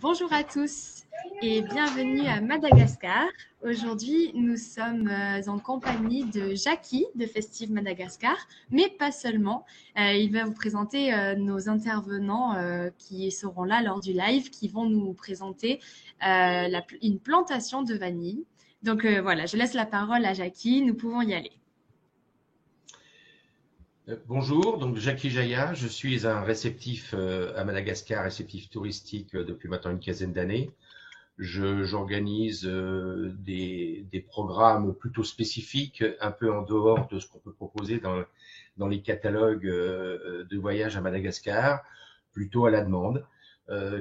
Bonjour à tous et bienvenue à Madagascar. Aujourd'hui, nous sommes en compagnie de Jackie de Festive Madagascar, mais pas seulement. Il va vous présenter nos intervenants qui seront là lors du live, qui vont nous présenter une plantation de vanille. Donc voilà, je laisse la parole à Jackie, nous pouvons y aller. Bonjour, donc Jackie Jaya, je suis un réceptif à Madagascar, réceptif touristique depuis maintenant une quinzaine d'années. J'organise des programmes plutôt spécifiques, un peu en dehors de ce qu'on peut proposer dans les catalogues de voyage à Madagascar, plutôt à la demande,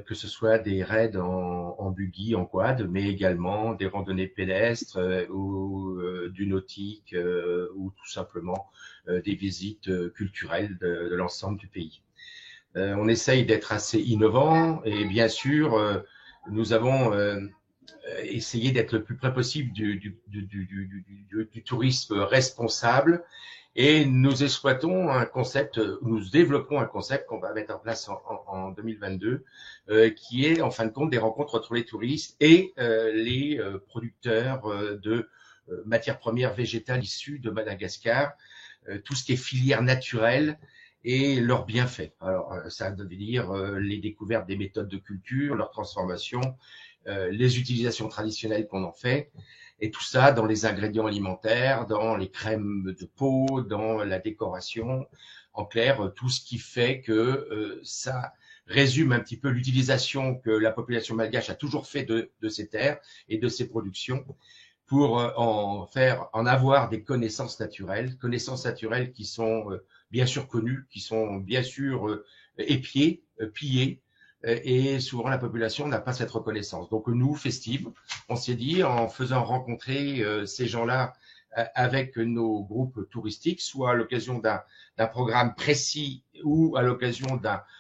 que ce soit des raids en buggy, en quad, mais également des randonnées pédestres ou du nautique ou tout simplement des visites culturelles de l'ensemble du pays. On essaye d'être assez innovant et bien sûr, nous avons essayé d'être le plus près possible du tourisme responsable et nous exploitons un concept, nous développons un concept qu'on va mettre en place en 2022 qui est en fin de compte des rencontres entre les touristes et les producteurs de matières premières végétales issues de Madagascar, tout ce qui est filière naturelle et leurs bienfaits. Alors, ça veut dire les découvertes des méthodes de culture, leur transformation, les utilisations traditionnelles qu'on en fait, et tout ça dans les ingrédients alimentaires, dans les crèmes de peau, dans la décoration. En clair, tout ce qui fait que ça résume un petit peu l'utilisation que la population malgache a toujours fait de ces terres et de ces productions pour en avoir des connaissances naturelles qui sont bien sûr connues, qui sont bien sûr épiées, pillées, et souvent la population n'a pas cette reconnaissance. Donc nous, Festive, on s'est dit en faisant rencontrer ces gens-là avec nos groupes touristiques, soit à l'occasion d'un programme précis ou à l'occasion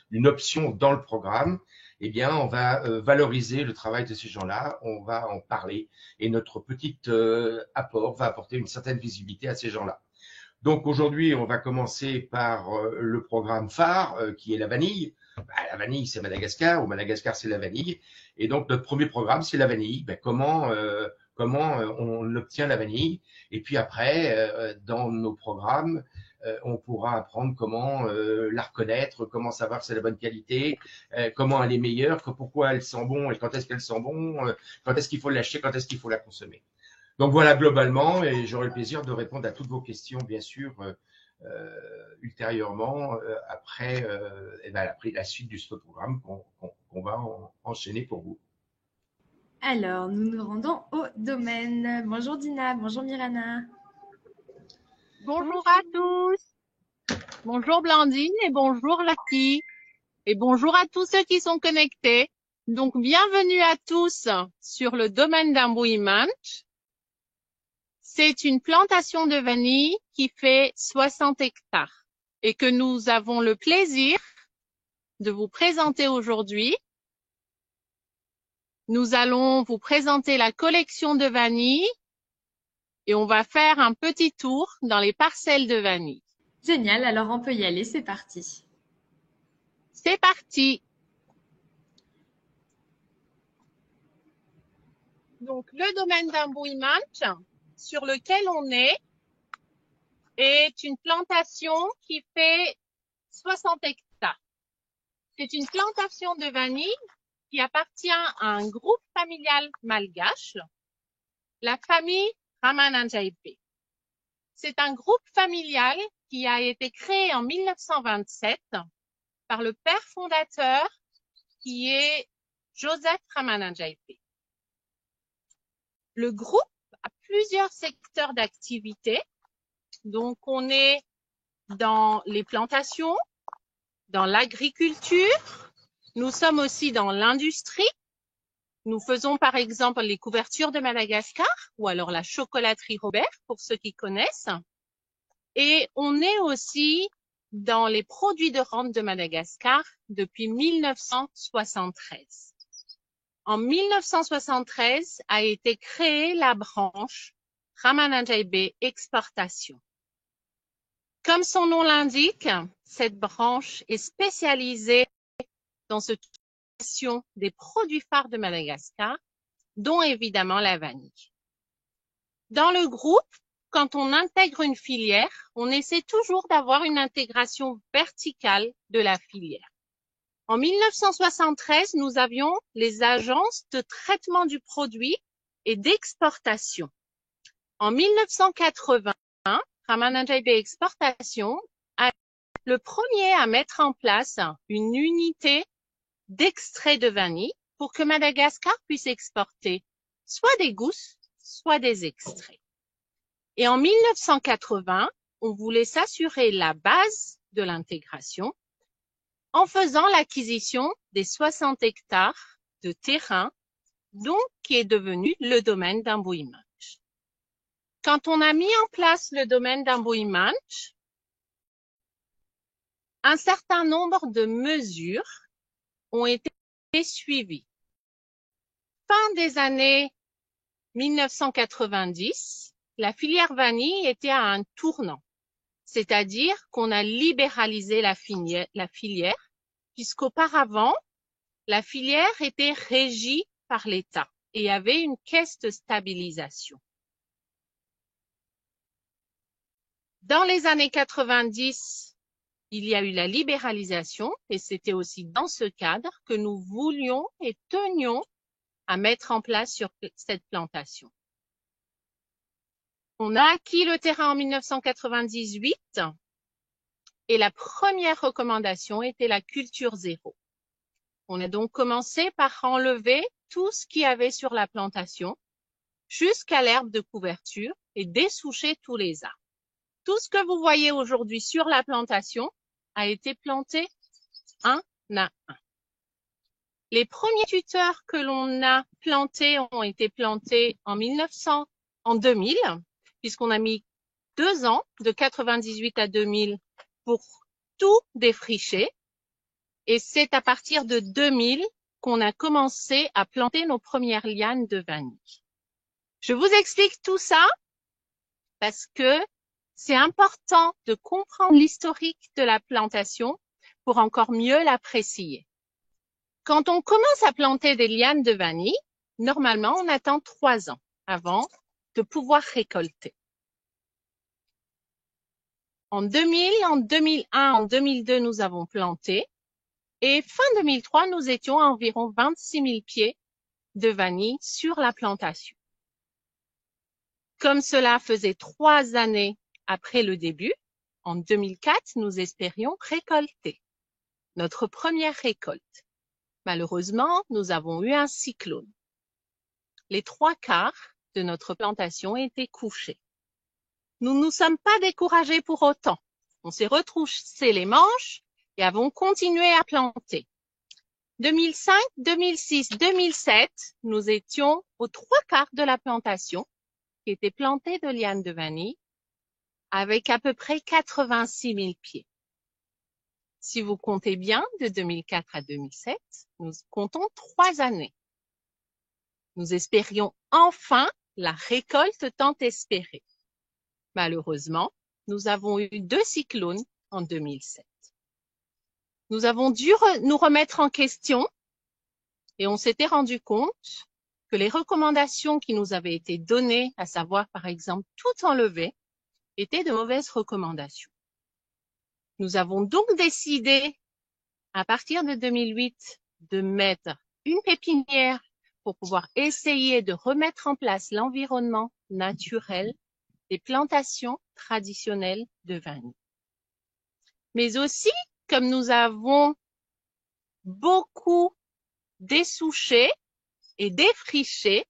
d'une option dans le programme, eh bien, on va valoriser le travail de ces gens-là, on va en parler et notre petit apport va apporter une certaine visibilité à ces gens-là. Donc aujourd'hui, on va commencer par le programme phare qui est la vanille. La vanille, c'est Madagascar, ou Madagascar, c'est la vanille. Et donc notre premier programme, c'est la vanille. Comment on obtient la vanille. Et puis après, dans nos programmes, on pourra apprendre comment la reconnaître, comment savoir que c'est la bonne qualité, comment elle est meilleure, pourquoi elle sent bon et quand est-ce qu'elle sent bon, quand est-ce qu'il faut l'acheter, quand est-ce qu'il faut la consommer. Donc voilà globalement, et j'aurai le plaisir de répondre à toutes vos questions, bien sûr, ultérieurement, après la suite de ce programme qu'on va enchaîner pour vous. Alors, nous nous rendons au domaine. Bonjour Dina, bonjour Mirana. Bonjour à tous. Bonjour Blandine et bonjour Lucky. Et bonjour à tous ceux qui sont connectés. Donc, bienvenue à tous sur le domaine d'Ambouimant. C'est une plantation de vanille qui fait 60 hectares et que nous avons le plaisir de vous présenter aujourd'hui. Nous allons vous présenter la collection de vanille et on va faire un petit tour dans les parcelles de vanille. Génial, alors on peut y aller, c'est parti. C'est parti. Donc, le domaine d'Ambouimant sur lequel on est une plantation qui fait 60 hectares. C'est une plantation de vanille qui appartient à un groupe familial malgache, la famille Ramananjaibé. C'est un groupe familial qui a été créé en 1927 par le père fondateur qui est Joseph Ramananjaibé. Le groupe a plusieurs secteurs d'activité. Donc, on est dans les plantations, dans l'agriculture. Nous sommes aussi dans l'industrie. Nous faisons par exemple les couvertures de Madagascar ou alors la chocolaterie Robert pour ceux qui connaissent. Et on est aussi dans les produits de rente de Madagascar depuis 1973. En 1973 a été créée la branche Ramananjaibé Exportation. Comme son nom l'indique, cette branche est spécialisée dans ce des produits phares de Madagascar, dont évidemment la vanille. Dans le groupe, quand on intègre une filière, on essaie toujours d'avoir une intégration verticale de la filière. En 1973, nous avions les agences de traitement du produit et d'exportation. En 1980, Ramanathaibé Exportation est le premier à mettre en place une unité d'extrait de vanille pour que Madagascar puisse exporter soit des gousses, soit des extraits. Et en 1980, on voulait s'assurer la base de l'intégration en faisant l'acquisition des 60 hectares de terrain, donc qui est devenu le domaine d'Ambouimanch. Quand on a mis en place le domaine d'Ambouimanch, un certain nombre de mesures ont été suivies. Fin des années 1990, la filière vanille était à un tournant, c'est-à-dire qu'on a libéralisé la filière, puisqu'auparavant, la filière était régie par l'État et avait une caisse de stabilisation. Dans les années 90, il y a eu la libéralisation et c'était aussi dans ce cadre que nous voulions et tenions à mettre en place sur cette plantation. On a acquis le terrain en 1998 et la première recommandation était la culture zéro. On a donc commencé par enlever tout ce qu'il y avait sur la plantation jusqu'à l'herbe de couverture et dessoucher tous les arbres. Tout ce que vous voyez aujourd'hui sur la plantation a été planté un à un. Les premiers tuteurs que l'on a plantés ont été plantés en 2000, puisqu'on a mis 2 ans, de 98 à 2000, pour tout défricher. Et c'est à partir de 2000 qu'on a commencé à planter nos premières lianes de vanille. Je vous explique tout ça parce que c'est important de comprendre l'historique de la plantation pour encore mieux l'apprécier. Quand on commence à planter des lianes de vanille, normalement, on attend 3 ans avant de pouvoir récolter. En 2000, en 2001, en 2002, nous avons planté et fin 2003, nous étions à environ 26 000 pieds de vanille sur la plantation. Comme cela faisait 3 années après le début, en 2004, nous espérions récolter notre première récolte. Malheureusement, nous avons eu un cyclone. Les 3/4 de notre plantation étaient couchés. Nous ne nous sommes pas découragés pour autant. On s'est retroussé les manches et avons continué à planter. 2005, 2006, 2007, nous étions aux 3/4 de la plantation qui était plantée de lianes de vanille avec à peu près 86 000 pieds. Si vous comptez bien, de 2004 à 2007, nous comptons 3 années. Nous espérions enfin la récolte tant espérée. Malheureusement, nous avons eu 2 cyclones en 2007. Nous avons dû nous remettre en question et on s'était rendu compte que les recommandations qui nous avaient été données, à savoir par exemple tout enlever, étaient de mauvaises recommandations. Nous avons donc décidé, à partir de 2008, de mettre une pépinière pour pouvoir essayer de remettre en place l'environnement naturel des plantations traditionnelles de vanille. Mais aussi, comme nous avons beaucoup dessouché et défriché,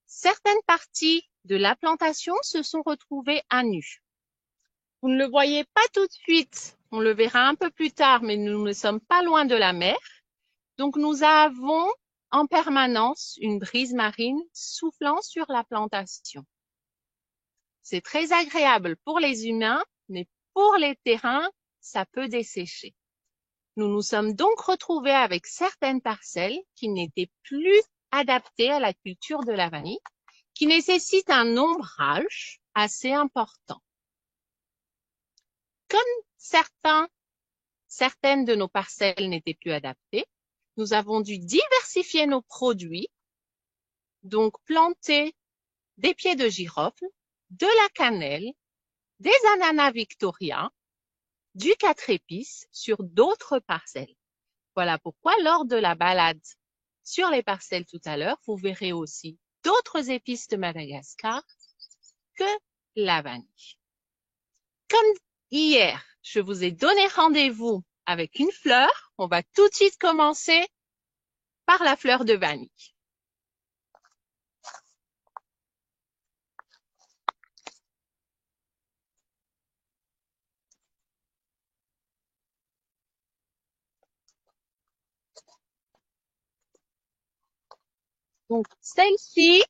certaines parties de la plantation se sont retrouvées à nu. Vous ne le voyez pas tout de suite, on le verra un peu plus tard, mais nous ne sommes pas loin de la mer. Donc nous avons en permanence une brise marine soufflant sur la plantation. C'est très agréable pour les humains, mais pour les terrains, ça peut dessécher. Nous nous sommes donc retrouvés avec certaines parcelles qui n'étaient plus adaptées à la culture de la vanille, qui nécessitent un ombrage assez important. Comme certaines de nos parcelles n'étaient plus adaptées, nous avons dû diversifier nos produits, donc planter des pieds de girofle, de la cannelle, des ananas Victoria, du 4 épices sur d'autres parcelles. Voilà pourquoi lors de la balade sur les parcelles tout à l'heure, vous verrez aussi d'autres épices de Madagascar que la vanille. Comme hier, je vous ai donné rendez-vous avec une fleur, on va tout de suite commencer par la fleur de vanille. Donc, celle-ci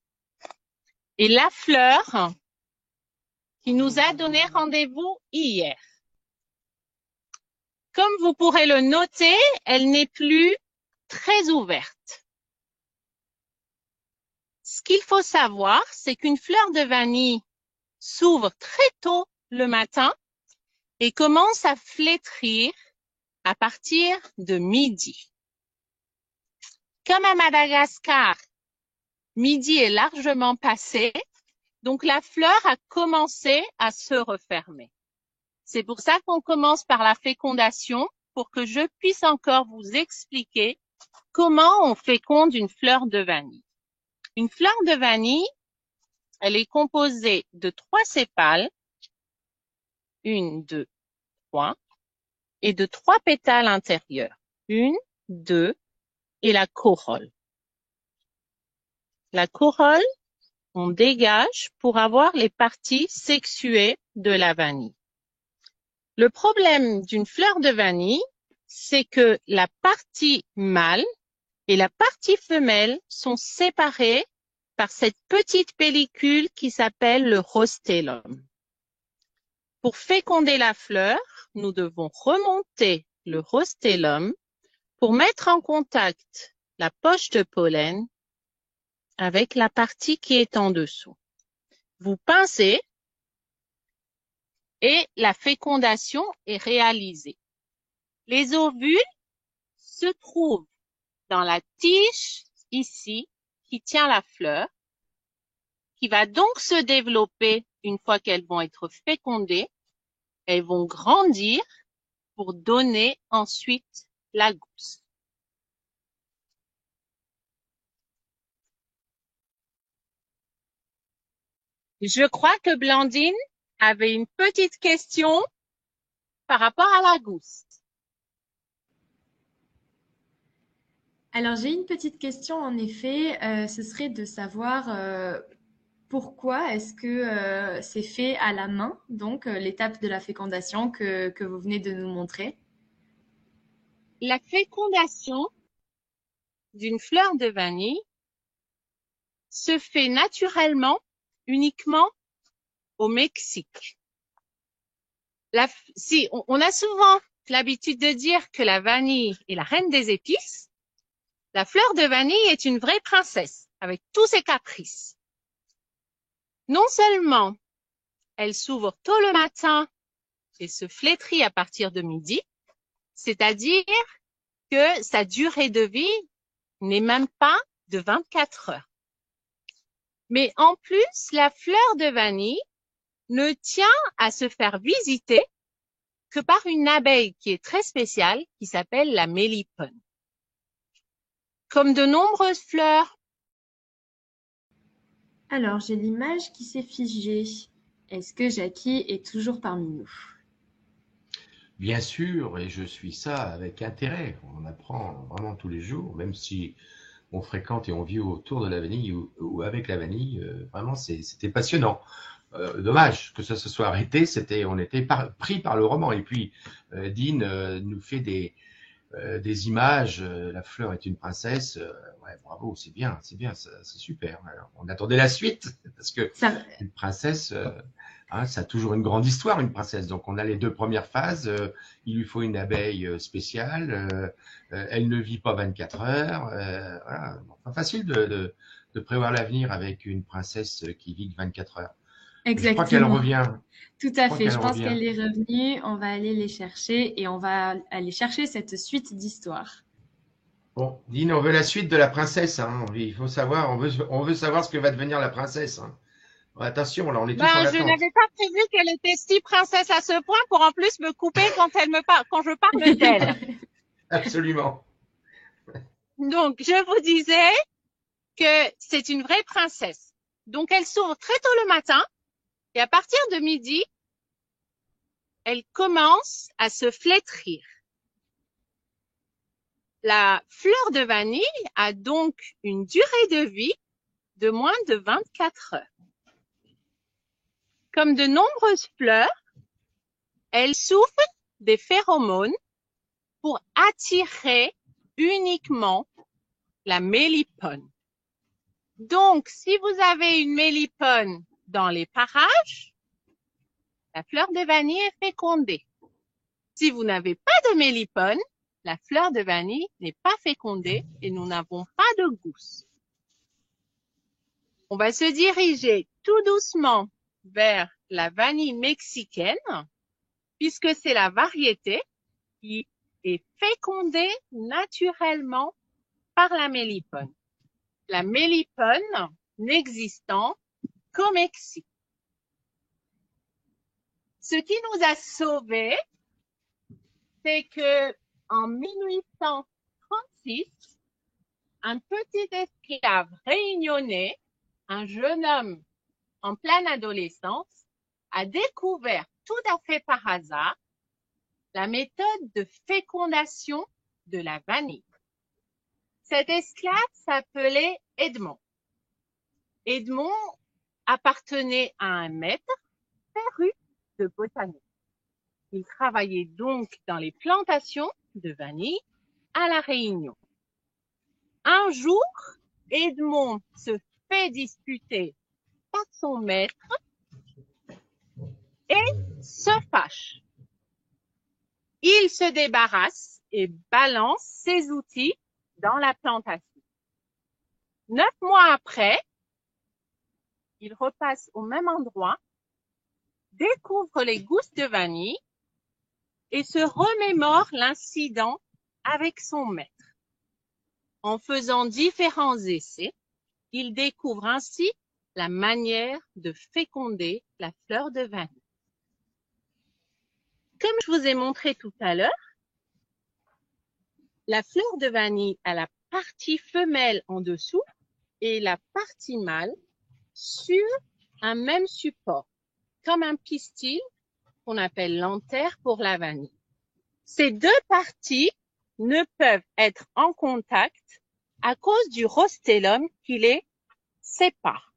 est la fleur qui nous a donné rendez-vous hier. Comme vous pourrez le noter, elle n'est plus très ouverte. Ce qu'il faut savoir, c'est qu'une fleur de vanille s'ouvre très tôt le matin et commence à flétrir à partir de midi. Comme à Madagascar, midi est largement passé, donc la fleur a commencé à se refermer. C'est pour ça qu'on commence par la fécondation, pour que je puisse encore vous expliquer comment on féconde une fleur de vanille. Une fleur de vanille, elle est composée de 3 sépales, 1, 2, 3, et de 3 pétales intérieurs, 1, 2, et la corolle. La corolle, on dégage pour avoir les parties sexuées de la vanille. Le problème d'une fleur de vanille, c'est que la partie mâle et la partie femelle sont séparées par cette petite pellicule qui s'appelle le rostellum. Pour féconder la fleur, nous devons remonter le rostellum pour mettre en contact la poche de pollen avec la partie qui est en dessous. Vous pincez et la fécondation est réalisée. Les ovules se trouvent dans la tige ici qui tient la fleur, qui va donc se développer une fois qu'elles vont être fécondées. Elles vont grandir pour donner ensuite la gousse. Je crois que Blandine avait une petite question par rapport à la gousse. Alors, j'ai une petite question, en effet. Ce serait de savoir pourquoi est-ce que c'est fait à la main, donc l'étape de la fécondation que vous venez de nous montrer. La fécondation d'une fleur de vanille se fait naturellement uniquement au Mexique. On a souvent l'habitude de dire que la vanille est la reine des épices. La fleur de vanille est une vraie princesse avec tous ses caprices. Non seulement elle s'ouvre tôt le matin et se flétrit à partir de midi, c'est-à-dire que sa durée de vie n'est même pas de 24 heures. Mais en plus, la fleur de vanille ne tient à se faire visiter que par une abeille qui est très spéciale, qui s'appelle la mélipone. Comme de nombreuses fleurs. Alors, j'ai l'image qui s'est figée. Est-ce que Jackie est toujours parmi nous? Bien sûr, et je suis ça avec intérêt. On apprend vraiment tous les jours, même si on fréquente et on vit autour de la vanille ou avec la vanille. Vraiment, c'était passionnant. Dommage que ça se soit arrêté. On était pris par le roman. Et puis, Dean nous fait des images. La fleur est une princesse. Ouais, bravo, c'est bien, c'est super. Alors, on attendait la suite parce que une princesse, ça a toujours une grande histoire, une princesse. Donc, on a les 2 premières phases. Il lui faut une abeille spéciale. Elle ne vit pas 24 heures. Voilà. Pas facile de prévoir l'avenir avec une princesse qui vit que 24 heures. Exactement. Je crois qu'elle revient. Tout à fait. Je pense qu'elle est revenue. On va aller les chercher et on va aller chercher cette suite d'histoires. Bon, Dean, on veut la suite de la princesse. Hein. Il faut savoir, on veut savoir ce que va devenir la princesse. Hein. Bon, attention, là, on est tous en Ben, je attente. n'avais pas prévu qu'elle était si princesse à ce point pour en plus me couper quand quand je parle d'elle. Absolument. Donc, je vous disais que c'est une vraie princesse. Donc, elle s'ouvre très tôt le matin et à partir de midi, elle commence à se flétrir. La fleur de vanille a donc une durée de vie de moins de 24 heures. Comme de nombreuses fleurs, elle souffle des phéromones pour attirer uniquement la mélipone. Donc, si vous avez une mélipone dans les parages, la fleur de vanille est fécondée. Si vous n'avez pas de mélipone, la fleur de vanille n'est pas fécondée et nous n'avons pas de gousse. On va se diriger tout doucement vers la vanille mexicaine, puisque c'est la variété qui est fécondée naturellement par la mélipone. La mélipone n'existant qu'au Mexique. Ce qui nous a sauvés, c'est que en 1836, un petit esclave réunionnais, un jeune homme en pleine adolescence, a découvert tout à fait par hasard la méthode de fécondation de la vanille. Cet esclave s'appelait Edmond. Edmond appartenait à un maître féru de botanique. Il travaillait donc dans les plantations de vanille à La Réunion. Un jour, Edmond se fait disputer par son maître et se fâche. Il se débarrasse et balance ses outils dans la plantation. 9 mois après, il repasse au même endroit, découvre les gousses de vanille et se remémore l'incident avec son maître. En faisant différents essais, il découvre ainsi la manière de féconder la fleur de vanille. Comme je vous ai montré tout à l'heure, la fleur de vanille a la partie femelle en dessous et la partie mâle sur un même support, comme un pistil qu'on appelle l'anther pour la vanille. Ces deux parties ne peuvent être en contact à cause du rostellum qui les sépare.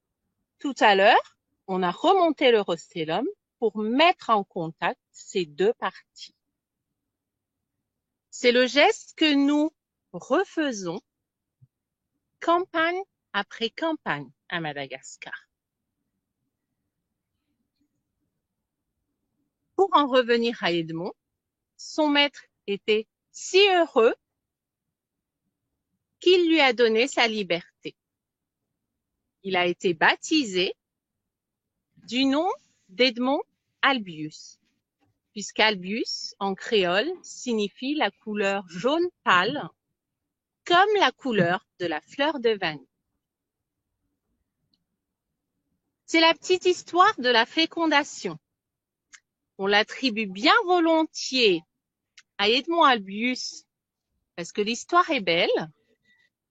Tout à l'heure, on a remonté le rostellum pour mettre en contact ces deux parties. C'est le geste que nous refaisons campagne après campagne à Madagascar. Pour en revenir à Edmond, son maître était si heureux qu'il lui a donné sa liberté. Il a été baptisé du nom d'Edmond Albius, puisqu'Albius, en créole, signifie la couleur jaune pâle, comme la couleur de la fleur de vanille. C'est la petite histoire de la fécondation. On l'attribue bien volontiers à Edmond Albius parce que l'histoire est belle,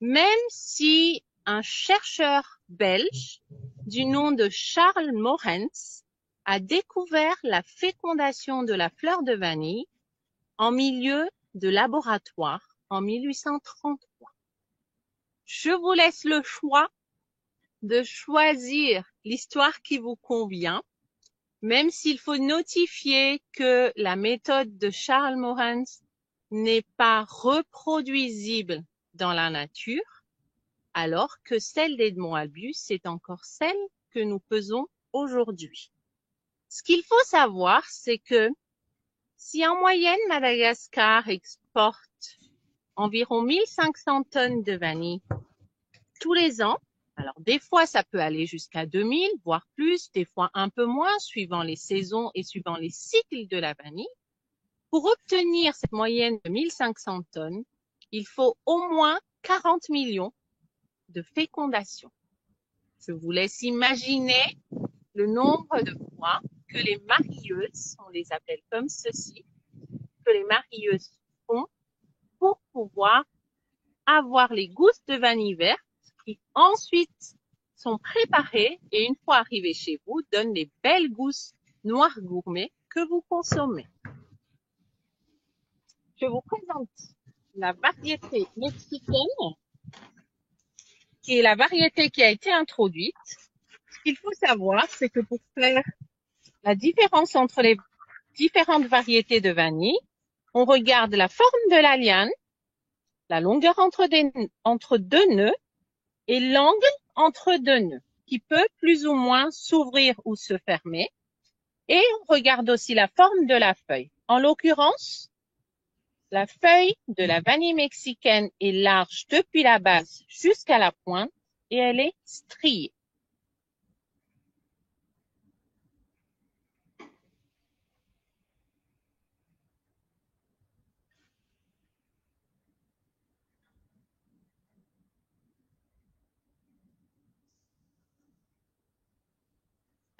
même si un chercheur belge du nom de Charles Morens a découvert la fécondation de la fleur de vanille en milieu de laboratoire en 1833. Je vous laisse le choix de choisir l'histoire qui vous convient, même s'il faut notifier que la méthode de Charles Morens n'est pas reproduisible dans la nature, alors que celle d'Edmond Albius est encore celle que nous faisons aujourd'hui. Ce qu'il faut savoir, c'est que si en moyenne Madagascar exporte environ 1500 tonnes de vanille tous les ans, alors des fois ça peut aller jusqu'à 2000, voire plus, des fois un peu moins, suivant les saisons et suivant les cycles de la vanille. Pour obtenir cette moyenne de 1500 tonnes, il faut au moins 40 millions de fécondations. Je vous laisse imaginer le nombre de fois que les marieuses, on les appelle comme ceci, que les marieuses font pour pouvoir avoir les gousses de vanille verte qui ensuite sont préparées et une fois arrivées chez vous, donnent les belles gousses noires gourmets que vous consommez. Je vous présente la variété mexicaine, qui est la variété qui a été introduite. Ce qu'il faut savoir, c'est que pour faire la différence entre les différentes variétés de vanille, on regarde la forme de la liane, la longueur entre deux nœuds et l'angle entre deux nœuds, qui peut plus ou moins s'ouvrir ou se fermer. Et on regarde aussi la forme de la feuille. En l'occurrence, la feuille de la vanille mexicaine est large depuis la base jusqu'à la pointe et elle est striée.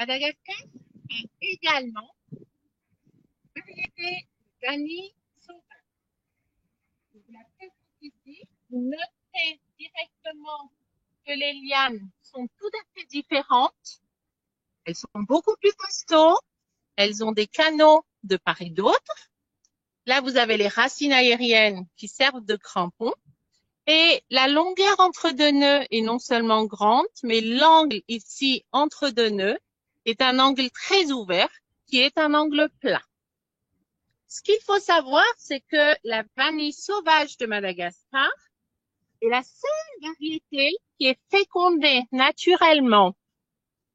Madagascar a également une variété de vanille sauvage. Je vous la présente ici. Vous notez directement que les lianes sont tout à fait différentes. Elles sont beaucoup plus costauds. Elles ont des canaux de part et d'autre. Là, vous avez les racines aériennes qui servent de crampons. Et la longueur entre deux nœuds est non seulement grande, mais l'angle ici entre deux nœuds est un angle très ouvert qui est un angle plat. Ce qu'il faut savoir, c'est que la vanille sauvage de Madagascar est la seule variété qui est fécondée naturellement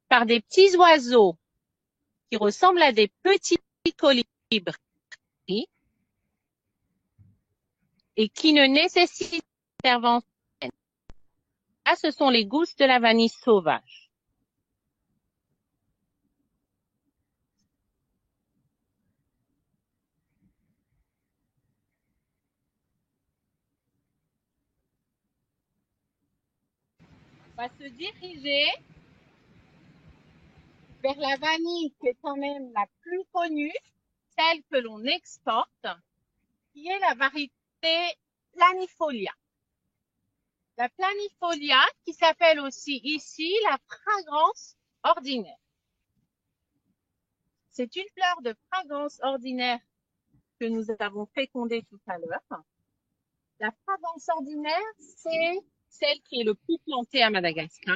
par des petits oiseaux qui ressemblent à des petits colibris et qui ne nécessitent pas d'intervention. Là, ce sont les gousses de la vanille sauvage. On va se diriger vers la vanille qui est quand même la plus connue, celle que l'on exporte, qui est la variété Planifolia. La Planifolia, qui s'appelle aussi ici la fragrance ordinaire. C'est une fleur de fragrance ordinaire que nous avons fécondée tout à l'heure. La fragrance ordinaire, c'est celle qui est le plus plantée à Madagascar.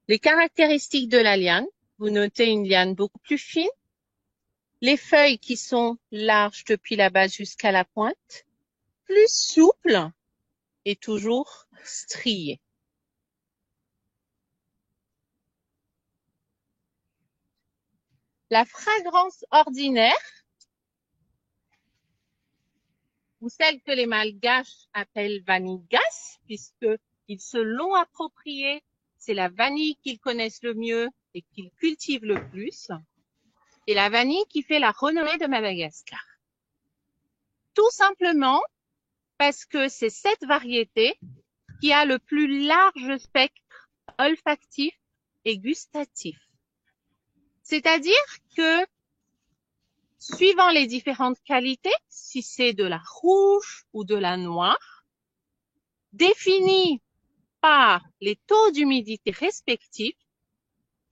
Les caractéristiques de la liane, vous notez une liane beaucoup plus fine, les feuilles qui sont larges depuis la base jusqu'à la pointe, plus souples et toujours striées. La fragrance ordinaire, ou celle que les Malgaches appellent vanille gasse, puisqu'ils se l'ont appropriée, c'est la vanille qu'ils connaissent le mieux et qu'ils cultivent le plus, et la vanille qui fait la renommée de Madagascar. Tout simplement parce que c'est cette variété qui a le plus large spectre olfactif et gustatif. C'est-à-dire que, suivant les différentes qualités, si c'est de la rouge ou de la noire, définies par les taux d'humidité respectifs,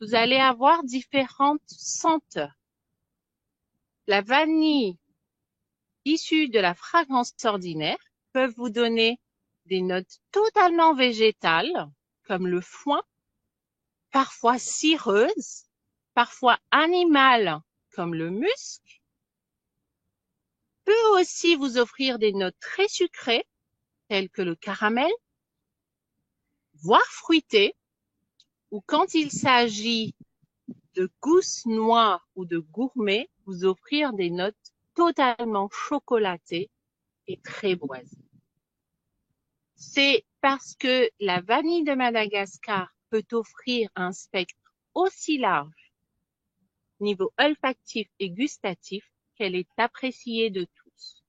vous allez avoir différentes senteurs. La vanille issue de la fragrance ordinaire peut vous donner des notes totalement végétales, comme le foin, parfois cireuses, parfois animales, comme le musc, peut aussi vous offrir des notes très sucrées, telles que le caramel, voire fruitées, ou quand il s'agit de gousses noires ou de gourmets, vous offrir des notes totalement chocolatées et très boisées. C'est parce que la vanille de Madagascar peut offrir un spectre aussi large, niveau olfactif et gustatif, qu'elle est appréciée de tous.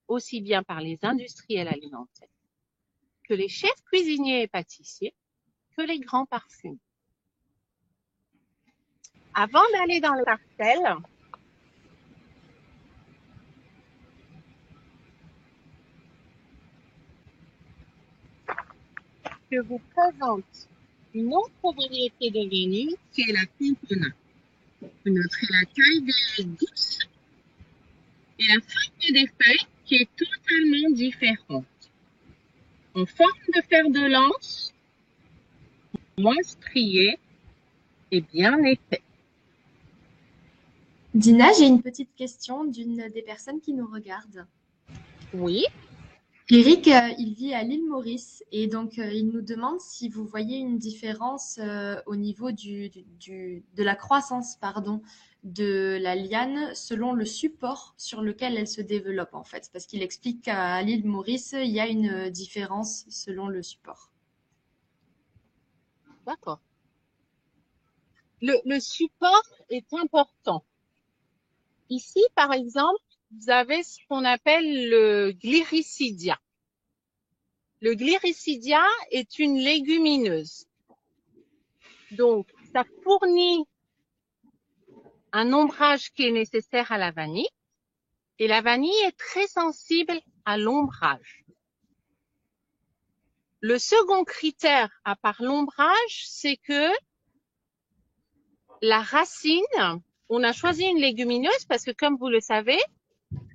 aussi bien par les industriels alimentaires que les chefs cuisiniers et pâtissiers, que les grands parfums. Avant d'aller dans les parcelles, je vous présente une autre variété de vanille qui est la Pompona. Vous noterez la taille des gousses et la forme des feuilles qui est totalement différente. En forme de fer de lance, moins strié et bien épais. Dina, j'ai une petite question d'une des personnes qui nous regardent. Oui. Eric, il vit à l'île Maurice et donc il nous demande si vous voyez une différence au niveau de la croissance, pardon, de la liane selon le support sur lequel elle se développe en fait. Parce qu'il explique qu'à l'île Maurice, il y a une différence selon le support. D'accord. Le support est important. Ici, par exemple, vous avez ce qu'on appelle le Gliricidia. Le Gliricidia est une légumineuse. Donc, ça fournit un ombrage qui est nécessaire à la vanille. Et la vanille est très sensible à l'ombrage. Le second critère, à part l'ombrage, c'est que la racine, on a choisi une légumineuse parce que, comme vous le savez,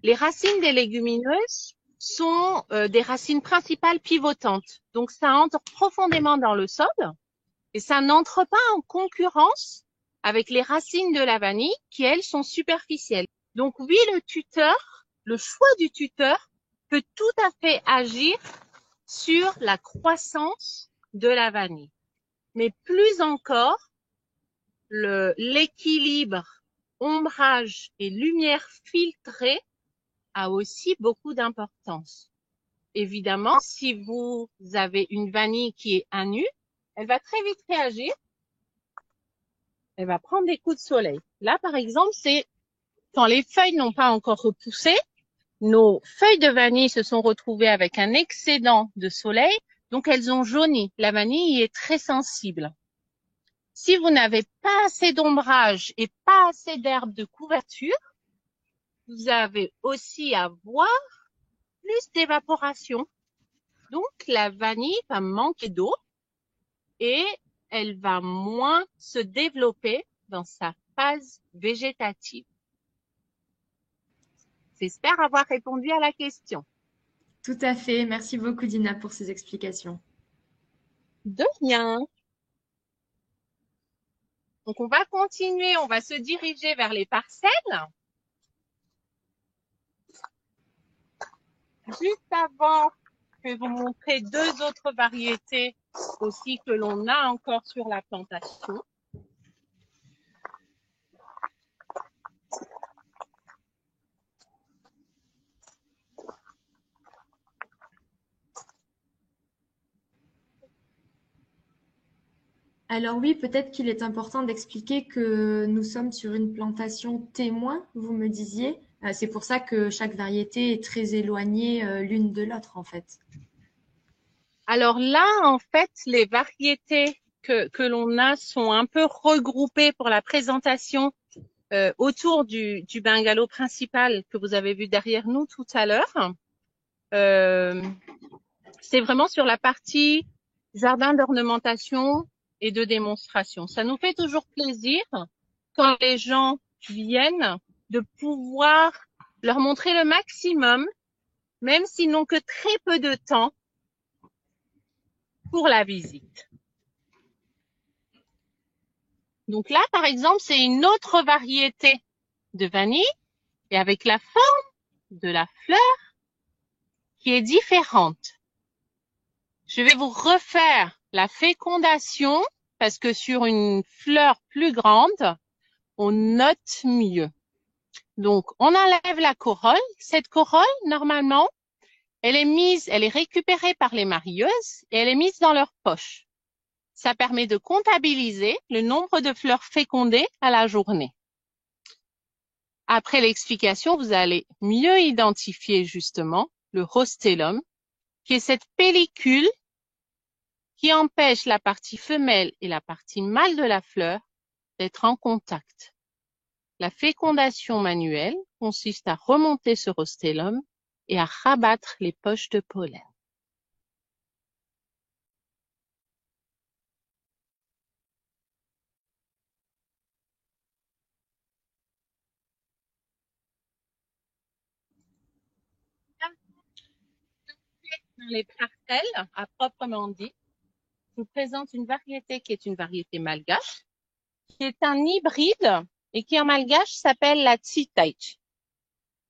les racines des légumineuses sont des racines principales pivotantes. Donc, ça entre profondément dans le sol et ça n'entre pas en concurrence avec les racines de la vanille qui, elles, sont superficielles. Donc, oui, le choix du tuteur peut tout à fait agir sur la croissance de la vanille. Mais plus encore, l'équilibre ombrage et lumière filtrée a aussi beaucoup d'importance. Évidemment, si vous avez une vanille qui est à nu, elle va très vite réagir. Elle va prendre des coups de soleil. Là, par exemple, c'est quand les feuilles n'ont pas encore repoussé, nos feuilles de vanille se sont retrouvées avec un excédent de soleil, donc elles ont jauni. La vanille y est très sensible. Si vous n'avez pas assez d'ombrage et pas assez d'herbe de couverture, vous avez aussi à voir plus d'évaporation. Donc, la vanille va manquer d'eau et elle va moins se développer dans sa phase végétative. J'espère avoir répondu à la question. Tout à fait. Merci beaucoup, Dina, pour ces explications. De rien. Donc, on va continuer, on va se diriger vers les parcelles. Juste avant, je vais vous montrer deux autres variétés aussi que l'on a encore sur la plantation. Alors oui, peut-être qu'il est important d'expliquer que nous sommes sur une plantation témoin, vous me disiez. C'est pour ça que chaque variété est très éloignée l'une de l'autre, en fait. Alors là, en fait, les variétés que l'on a sont un peu regroupées pour la présentation autour du bungalow principal que vous avez vu derrière nous tout à l'heure. C'est vraiment sur la partie jardin d'ornementation et de démonstration. Ça nous fait toujours plaisir quand les gens viennent de pouvoir leur montrer le maximum, même s'ils n'ont que très peu de temps pour la visite. Donc là, par exemple, c'est une autre variété de vanille et avec la forme de la fleur qui est différente. Je vais vous refaire la fécondation parce que sur une fleur plus grande, on note mieux. Donc, on enlève la corolle. Cette corolle, normalement, elle est récupérée par les marieuses et elle est mise dans leur poche. Ça permet de comptabiliser le nombre de fleurs fécondées à la journée. Après l'explication, vous allez mieux identifier justement le rostellum, qui est cette pellicule qui empêche la partie femelle et la partie mâle de la fleur d'être en contact. La fécondation manuelle consiste à remonter ce rostellum et à rabattre les poches de pollen. Dans les parcelles, à proprement dit, je vous présente une variété qui est une variété malgache, qui est un hybride et qui en malgache s'appelle la Tsitaich.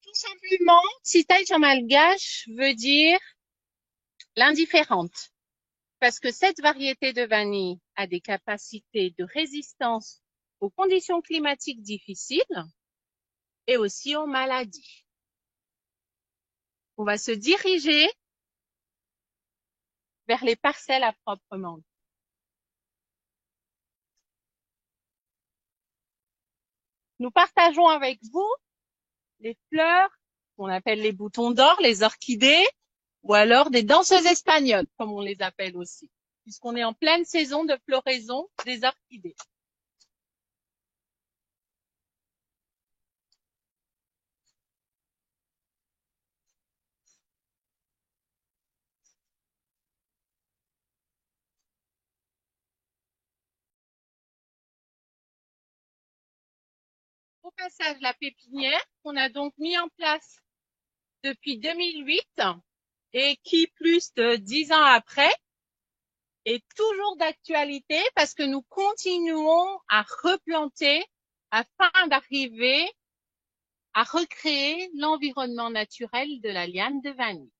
Tout simplement, Tsitaich en malgache veut dire l'indifférente, parce que cette variété de vanille a des capacités de résistance aux conditions climatiques difficiles et aussi aux maladies. On va se diriger vers les parcelles à proprement dit. Nous partageons avec vous les fleurs qu'on appelle les boutons d'or, les orchidées, ou alors des danseuses espagnoles, comme on les appelle aussi, puisqu'on est en pleine saison de floraison des orchidées. Au passage, la pépinière qu'on a donc mis en place depuis 2008 et qui, plus de 10 ans après, est toujours d'actualité parce que nous continuons à replanter afin d'arriver à recréer l'environnement naturel de la liane de vanille.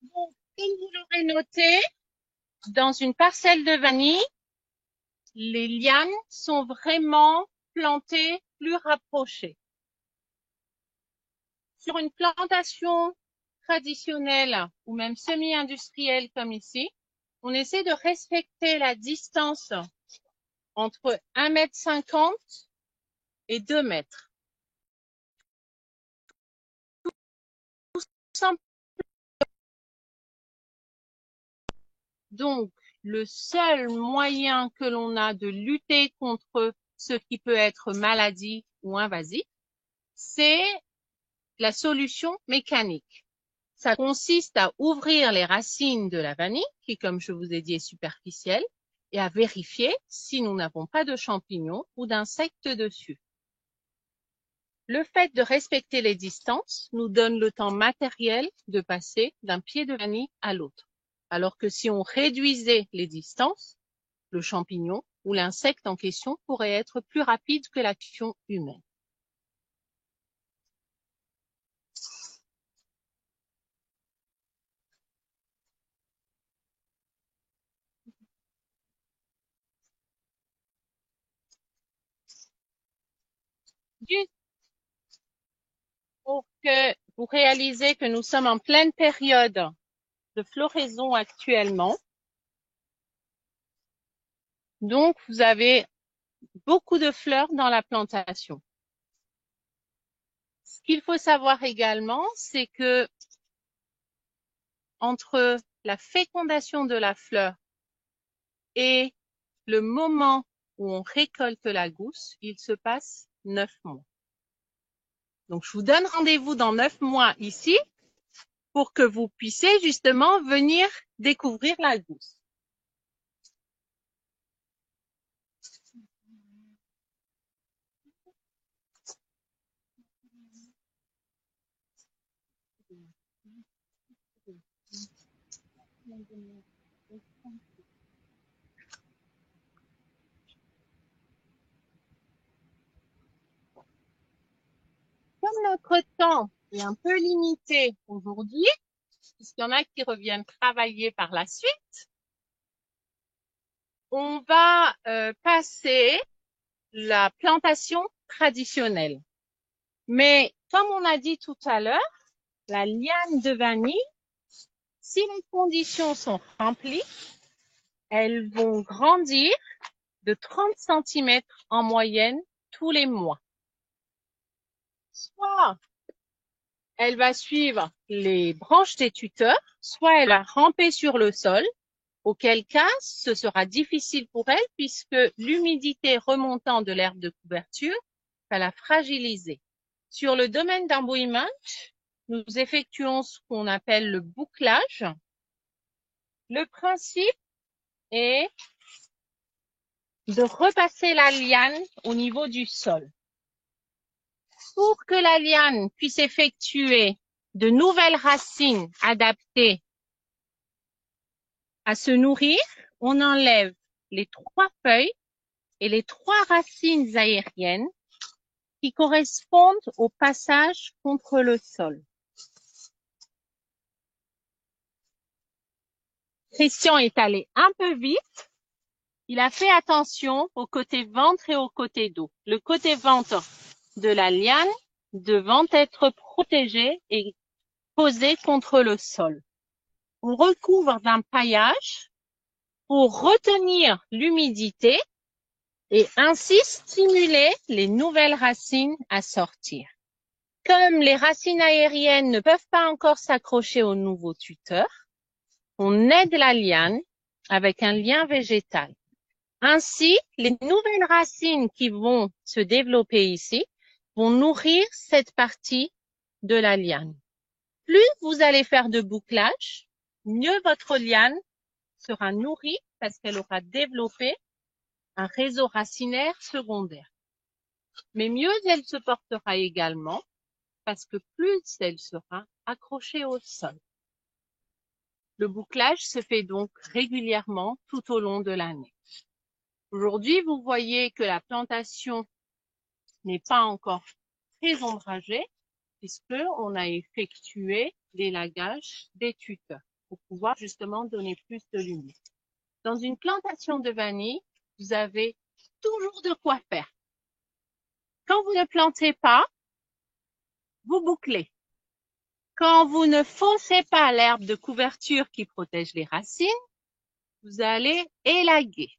Donc, comme vous l'aurez noté, dans une parcelle de vanille, les lianes sont vraiment plantées plus rapprochées. Sur une plantation traditionnelle ou même semi-industrielle comme ici, on essaie de respecter la distance entre 1,50 m et 2 mètres. Donc, le seul moyen que l'on a de lutter contre ce qui peut être maladie ou invasif, c'est la solution mécanique. Ça consiste à ouvrir les racines de la vanille, qui, comme je vous ai dit, est superficielle, et à vérifier si nous n'avons pas de champignons ou d'insectes dessus. Le fait de respecter les distances nous donne le temps matériel de passer d'un pied de vanille à l'autre. Alors que si on réduisait les distances, le champignon ou l'insecte en question pourrait être plus rapide que l'action humaine. Juste pour que vous réalisez que nous sommes en pleine période de floraison actuellement. Donc, vous avez beaucoup de fleurs dans la plantation. Ce qu'il faut savoir également, c'est que entre la fécondation de la fleur et le moment où on récolte la gousse, il se passe 9 mois. Donc, je vous donne rendez-vous dans 9 mois ici pour que vous puissiez justement venir découvrir la gousse. Comme notre temps est un peu limité aujourd'hui, puisqu'il y en a qui reviennent travailler par la suite, on va passer la plantation traditionnelle. Mais comme on a dit tout à l'heure, la liane de vanille, si les conditions sont remplies, elles vont grandir de 30 cm en moyenne tous les mois. Soit elle va suivre les branches des tuteurs, soit elle va ramper sur le sol, auquel cas ce sera difficile pour elle puisque l'humidité remontant de l'herbe de couverture va la fragiliser. Sur le domaine d'embouillement, nous effectuons ce qu'on appelle le bouclage. Le principe est de repasser la liane au niveau du sol. Pour que la liane puisse effectuer de nouvelles racines adaptées à se nourrir, on enlève les 3 feuilles et les 3 racines aériennes qui correspondent au passage contre le sol. Christian est allé un peu vite. Il a fait attention au côté ventre et au côté dos. Le côté ventre de la liane devant être protégé et posé contre le sol. On recouvre d'un paillage pour retenir l'humidité et ainsi stimuler les nouvelles racines à sortir. Comme les racines aériennes ne peuvent pas encore s'accrocher au nouveau tuteur, on aide la liane avec un lien végétal. Ainsi, les nouvelles racines qui vont se développer ici vont nourrir cette partie de la liane. Plus vous allez faire de bouclage, mieux votre liane sera nourrie parce qu'elle aura développé un réseau racinaire secondaire. Mais mieux elle se portera également parce que plus elle sera accrochée au sol. Le bouclage se fait donc régulièrement tout au long de l'année. Aujourd'hui, vous voyez que la plantation n'est pas encore très ombragée puisqu'on a effectué l'élagage des tuteurs pour pouvoir justement donner plus de lumière. Dans une plantation de vanille, vous avez toujours de quoi faire. Quand vous ne plantez pas, vous bouclez. Quand vous ne faussez pas l'herbe de couverture qui protège les racines, vous allez élaguer.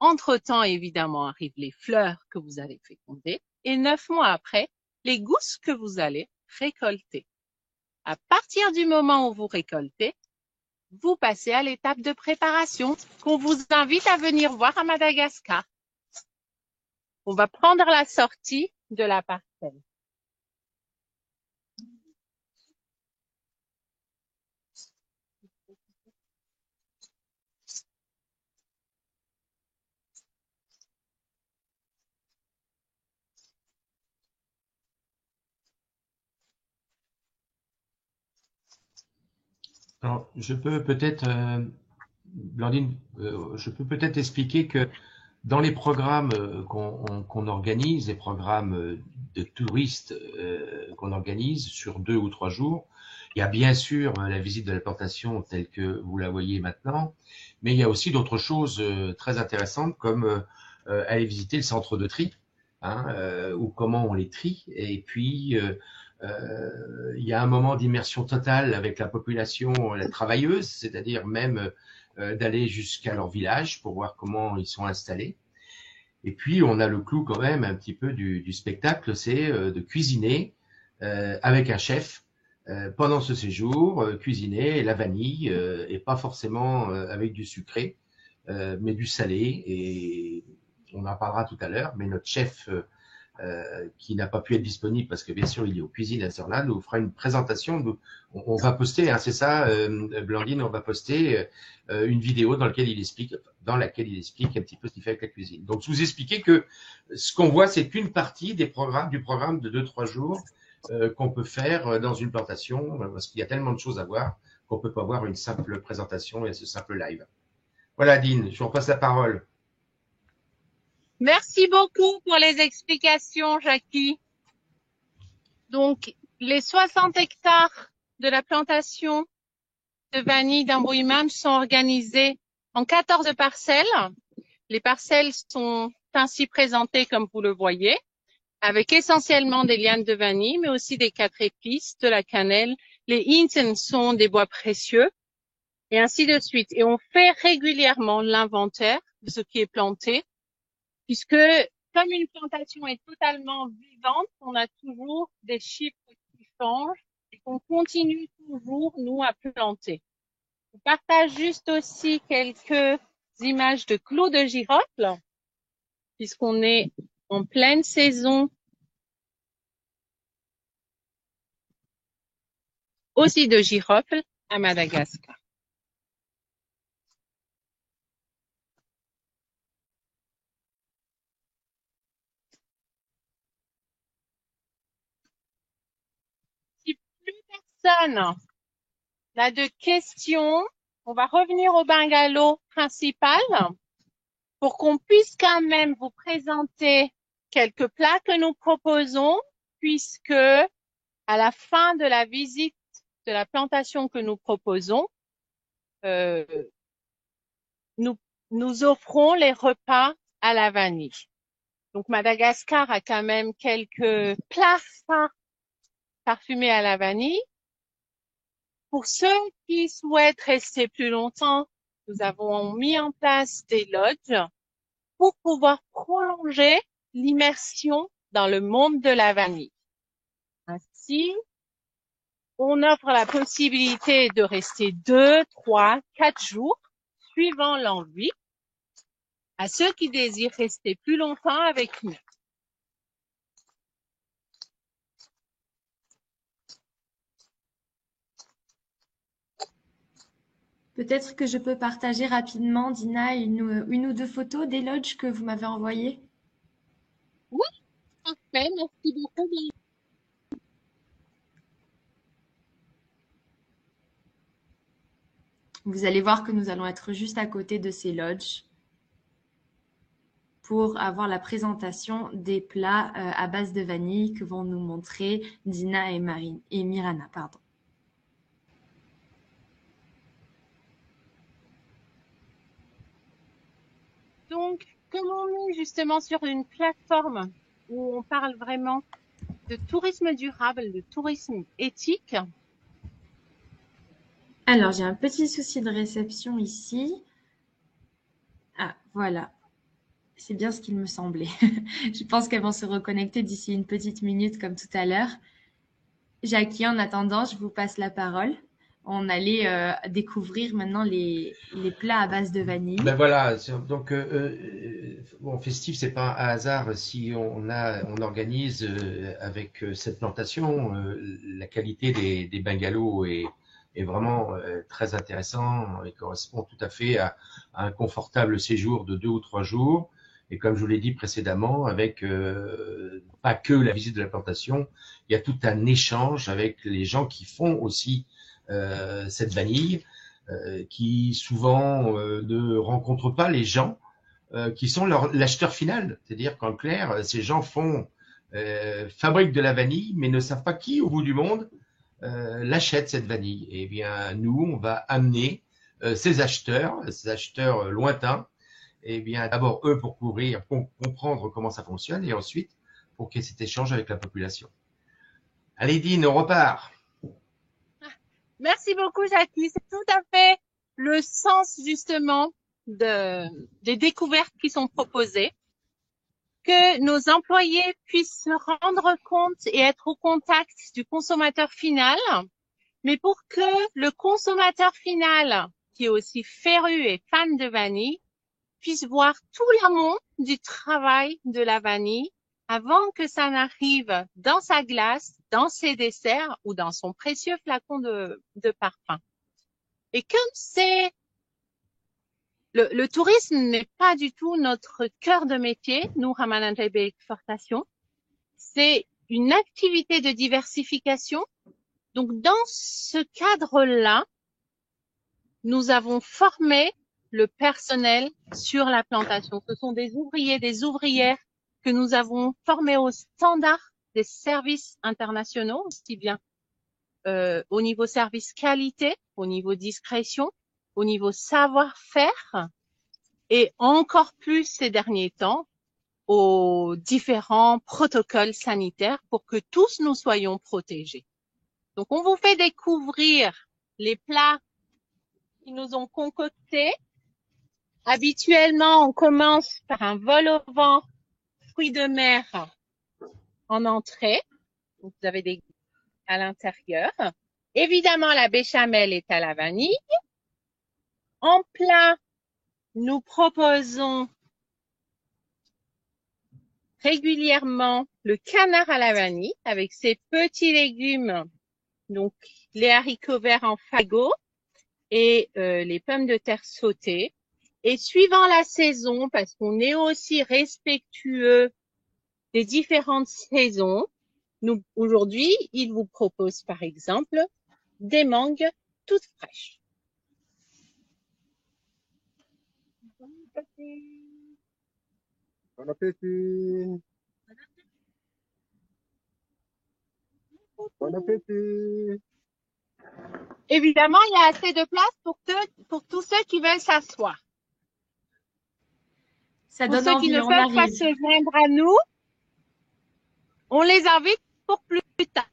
Entre-temps, évidemment, arrivent les fleurs que vous allez féconder et 9 mois après, les gousses que vous allez récolter. À partir du moment où vous récoltez, vous passez à l'étape de préparation qu'on vous invite à venir voir à Madagascar. On va prendre la sortie de la parcelle. Alors, je peux peut-être, Blandine, je peux peut-être expliquer que dans les programmes qu'on organise, les programmes de touristes qu'on organise sur 2 ou 3 jours, il y a bien sûr la visite de la plantation telle que vous la voyez maintenant, mais il y a aussi d'autres choses très intéressantes comme aller visiter le centre de tri, ou comment on les trie, et puis il y a un moment d'immersion totale avec la population travailleuse, c'est-à-dire même d'aller jusqu'à leur village pour voir comment ils sont installés. Et puis, on a le clou quand même un petit peu du spectacle, c'est de cuisiner avec un chef pendant ce séjour, cuisiner la vanille, et pas forcément avec du sucré, mais du salé. Et on en parlera tout à l'heure, mais notre chef qui n'a pas pu être disponible parce que bien sûr il est aux cuisines à ce heure-là, nous fera une présentation. On va poster, c'est ça, Blandine, on va poster une vidéo dans laquelle il explique un petit peu ce qu'il fait avec la cuisine. Donc, vous expliquez que ce qu'on voit, c'est qu'une partie du programme de 2-3 jours qu'on peut faire dans une plantation, parce qu'il y a tellement de choses à voir qu'on peut pas voir une simple présentation et ce simple live. Voilà, Dean, je vous repasse la parole. Merci beaucoup pour les explications, Jackie. Donc, les 60 hectares de la plantation de vanille d'Amboimam sont organisées en 14 parcelles. Les parcelles sont ainsi présentées comme vous le voyez, avec essentiellement des lianes de vanille, mais aussi des 4 épices, de la cannelle. Les Hinton sont des bois précieux, et ainsi de suite. Et on fait régulièrement l'inventaire de ce qui est planté, puisque comme une plantation est totalement vivante, on a toujours des chiffres qui changent et qu'on continue toujours, nous, à planter. Je partage juste aussi quelques images de clous de girofle, puisqu'on est en pleine saison aussi de girofle à Madagascar. Si plus personne n'a de questions, on va revenir au bungalow principal pour qu'on puisse quand même vous présenter quelques plats que nous proposons, puisque à la fin de la visite de la plantation que nous proposons, nous offrons les repas à la vanille. Donc Madagascar a quand même quelques plats parfumés à la vanille. Pour ceux qui souhaitent rester plus longtemps, nous avons mis en place des lodges pour pouvoir prolonger l'immersion dans le monde de la vanille. Ainsi, on offre la possibilité de rester 2, 3, 4 jours, suivant l'envie, à ceux qui désirent rester plus longtemps avec nous. Peut-être que je peux partager rapidement, Dina, une ou deux photos des lodges que vous m'avez envoyées. Oui, parfait, merci beaucoup. Vous allez voir que nous allons être juste à côté de ces lodges pour avoir la présentation des plats à base de vanille que vont nous montrer Dina et Mirana. Pardon. Donc, comme on est justement sur une plateforme où on parle vraiment de tourisme durable, de tourisme éthique. Alors, j'ai un petit souci de réception ici. Ah, voilà. C'est bien ce qu'il me semblait. Je pense qu'elles vont se reconnecter d'ici une petite minute comme tout à l'heure. Jackie, en attendant, je vous passe la parole. On allait découvrir maintenant les plats à base de vanille. Ben voilà, donc bon, festif, c'est pas un hasard si on organise avec cette plantation la qualité des bungalows est vraiment très intéressant et correspond tout à fait à un confortable séjour de 2 ou 3 jours. Et comme je vous l'ai dit précédemment, avec pas que la visite de la plantation, il y a tout un échange avec les gens qui font aussi cette vanille, qui souvent ne rencontrent pas les gens qui sont l'acheteur final. C'est-à-dire qu'en clair, ces gens fabriquent de la vanille, mais ne savent pas qui au bout du monde l'achète cette vanille. Et bien, nous, on va amener ces acheteurs lointains, et bien d'abord eux pour comprendre comment ça fonctionne, et ensuite pour qu'il y ait cet échange avec la population. Allez, Dine, on repart. Merci beaucoup, Jackie. C'est tout à fait le sens, justement, des découvertes qui sont proposées. Que nos employés puissent se rendre compte et être au contact du consommateur final, mais pour que le consommateur final, qui est aussi féru et fan de vanille, puisse voir tout l'amont du travail de la vanille avant que ça n'arrive dans sa glace, dans ses desserts ou dans son précieux flacon de parfum. Et comme c'est le tourisme n'est pas du tout notre cœur de métier, nous, Ramadan Jaibe Exportation, c'est une activité de diversification. Donc, dans ce cadre-là, nous avons formé le personnel sur la plantation. Ce sont des ouvriers, des ouvrières que nous avons formés aux standards des services internationaux, aussi bien au niveau service qualité, au niveau discrétion, au niveau savoir-faire et encore plus ces derniers temps aux différents protocoles sanitaires pour que tous nous soyons protégés. Donc, on vous fait découvrir les plats qui nous ont concoctés. Habituellement, on commence par un vol au vent, fruits de mer en entrée. Donc, vous avez des à l'intérieur. Évidemment, la béchamel est à la vanille. En plat, nous proposons régulièrement le canard à la vanille avec ses petits légumes, donc les haricots verts en fagot et les pommes de terre sautées. Et suivant la saison, parce qu'on est aussi respectueux des différentes saisons, nous aujourd'hui, il vous propose par exemple des mangues toutes fraîches. Bon appétit. Bon appétit. Évidemment, il y a assez de place pour tous ceux qui veulent s'asseoir. Ça Pour donne ceux qui envie, ne on peuvent pas arrive. se joindre à nous, on les invite pour plus tard.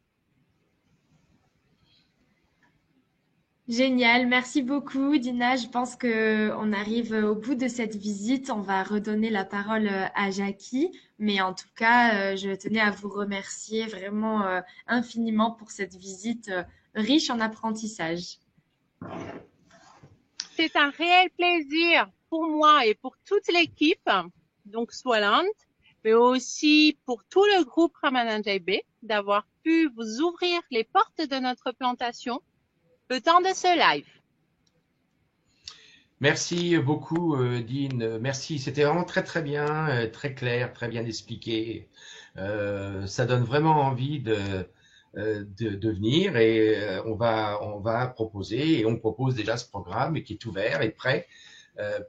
Génial, merci beaucoup Dina. Je pense que on arrive au bout de cette visite. On va redonner la parole à Jackie, mais en tout cas, je tenais à vous remercier vraiment infiniment pour cette visite riche en apprentissage. C'est un réel plaisir pour moi et pour toute l'équipe, donc Swaland, mais aussi pour tout le groupe Ramadan JB, d'avoir pu vous ouvrir les portes de notre plantation le temps de ce live. Merci beaucoup, Dean. Merci, c'était vraiment très très bien, très clair, très bien expliqué. Ça donne vraiment envie de venir et on va proposer et on propose déjà ce programme et qui est ouvert et prêt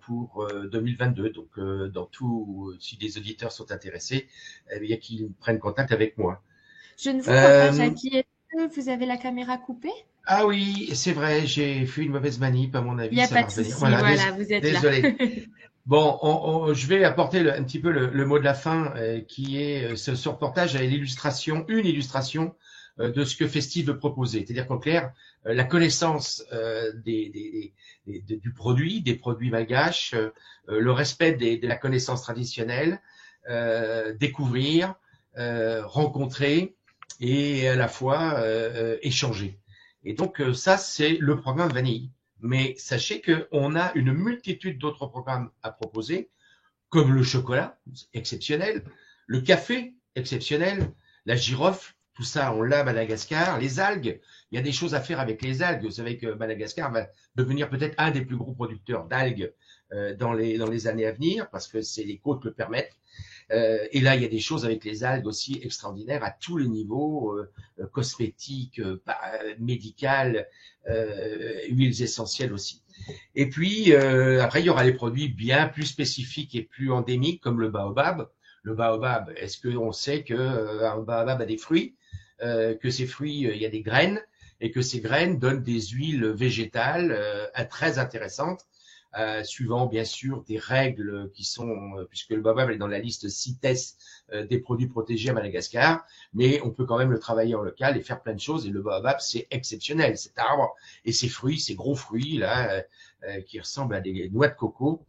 pour 2022. Donc, dans tout, si des auditeurs sont intéressés, eh bien qu'ils prennent contact avec moi. Je ne vous vois pas, Jackie. Est-ce que vous avez la caméra coupée? Ah oui, c'est vrai, j'ai fait une mauvaise manip, à mon Il avis, n'y a ça pas va de revenir. souci, Voilà, voilà, vous êtes désolé. là. Bon, je vais apporter un petit peu le mot de la fin, qui est ce reportage à l'illustration, une illustration de ce que Festive veut proposer. C'est-à-dire qu'en clair, la connaissance du produit, des produits malgaches, le respect de la connaissance traditionnelle, découvrir, rencontrer et à la fois échanger. Et donc ça, c'est le programme Vanille. Mais sachez qu'on a une multitude d'autres programmes à proposer, comme le chocolat, exceptionnel, le café, exceptionnel, la girofle, tout ça, on l'a à Madagascar, les algues, il y a des choses à faire avec les algues. Vous savez que Madagascar va devenir peut-être un des plus gros producteurs d'algues dans les années à venir, parce que les côtes le permettent. Et là, il y a des choses avec les algues aussi extraordinaires à tous les niveaux, cosmétiques, médicales, huiles essentielles aussi. Et puis, après, il y aura les produits bien plus spécifiques et plus endémiques, comme le baobab. Le baobab, est-ce qu'on sait qu'un baobab a des fruits, que ces fruits, il y a des graines, et que ces graines donnent des huiles végétales très intéressantes, suivant bien sûr des règles qui sont, puisque le baobab est dans la liste CITES des produits protégés à Madagascar, mais on peut quand même le travailler en local et faire plein de choses. Et le baobab, c'est exceptionnel, cet arbre et ses fruits, ces gros fruits là, qui ressemblent à des noix de coco.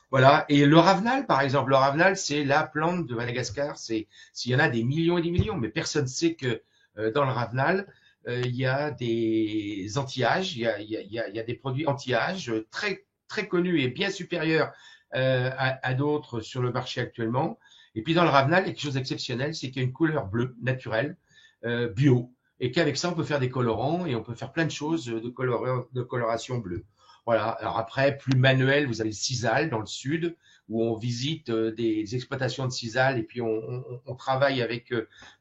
Voilà. Et le ravenal, par exemple, le ravenal, c'est la plante de Madagascar. S'il y en a des millions et des millions, mais personne ne sait que dans le ravenal, il y a des anti-âges, il y a des produits anti-âges très très connus et bien supérieurs à d'autres sur le marché actuellement. Et puis dans le ravenal, il y a quelque chose d'exceptionnel, c'est qu'il y a une couleur bleue naturelle, bio, et qu'avec ça, on peut faire des colorants et on peut faire plein de choses de coloration bleue. Voilà. Alors après, plus manuel, vous avez le sisal dans le sud, où on visite des exploitations de sisal et puis on travaille avec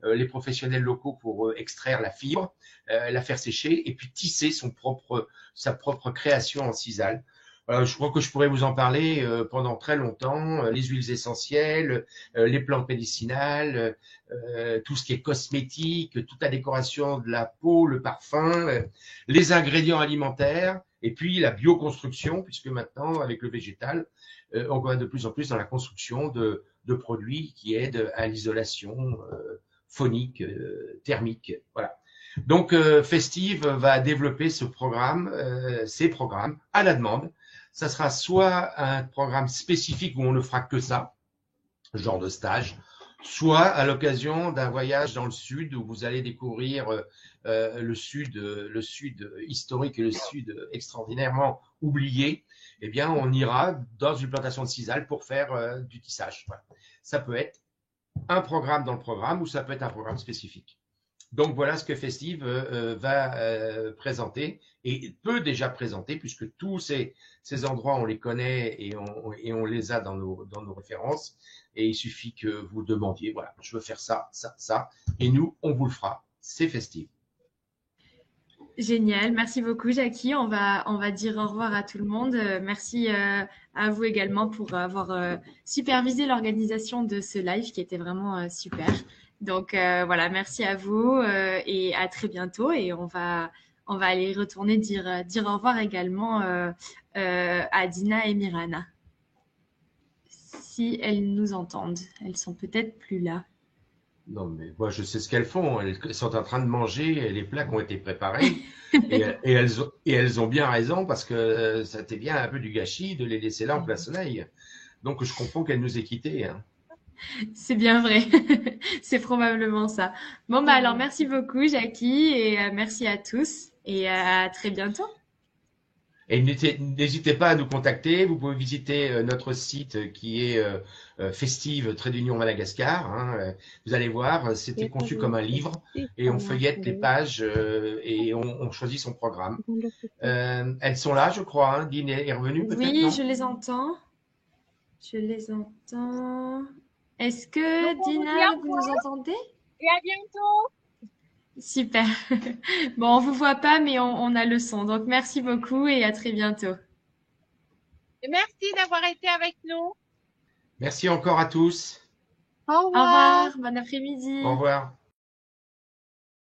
les professionnels locaux pour extraire la fibre, la faire sécher et puis tisser sa propre création en sisal. Je crois que je pourrais vous en parler pendant très longtemps. Les huiles essentielles, les plantes médicinales, tout ce qui est cosmétique, toute la décoration de la peau, le parfum, les ingrédients alimentaires, et puis la bioconstruction, puisque maintenant, avec le végétal, on va de plus en plus dans la construction de produits qui aident à l'isolation phonique, thermique. Voilà. Donc, Festive va développer ces programmes à la demande. Ça sera soit un programme spécifique où on ne fera que ça, genre de stage, soit à l'occasion d'un voyage dans le sud où vous allez découvrir le sud historique et le sud extraordinairement oublié. Eh bien, on ira dans une plantation de cisalle pour faire du tissage. Voilà. Ça peut être un programme dans le programme ou ça peut être un programme spécifique. Donc voilà ce que Festive va présenter et peut déjà présenter, puisque tous ces endroits, on les connaît et on les a dans nos références. Et il suffit que vous demandiez, voilà, je veux faire ça, ça, ça. Et nous, on vous le fera. C'est Festive. Génial, merci beaucoup Jackie. On va dire au revoir à tout le monde. Merci à vous également pour avoir supervisé l'organisation de ce live qui était vraiment super. Donc voilà, merci à vous et à très bientôt. Et on va aller retourner dire au revoir également à Dina et Mirana. Si elles nous entendent, elles sont peut-être plus là. Non, mais moi, je sais ce qu'elles font. Elles sont en train de manger les plats qui ont été préparés. Et elles ont bien raison parce que ça c'était bien un peu du gâchis de les laisser là en plein soleil. Donc, je comprends qu'elles nous aient quittés. Hein. C'est bien vrai. C'est probablement ça. Bon, bah alors merci beaucoup Jackie et merci à tous et à très bientôt. Et n'hésitez pas à nous contacter. Vous pouvez visiter notre site qui est Festive-Union Madagascar. Hein. Vous allez voir, c'était conçu comme un livre et on feuillette les pages et on choisit son programme. Elles sont là, je crois. Hein. Dean est revenu peut-être, Oui, non? je les entends. Je les entends. Est-ce que Dina, vous nous entendez? Et à bientôt. Super. Bon, on vous voit pas, mais on a le son. Donc merci beaucoup et à très bientôt. Et merci d'avoir été avec nous. Merci encore à tous. Au Au revoir. revoir, bon après-midi. Au revoir.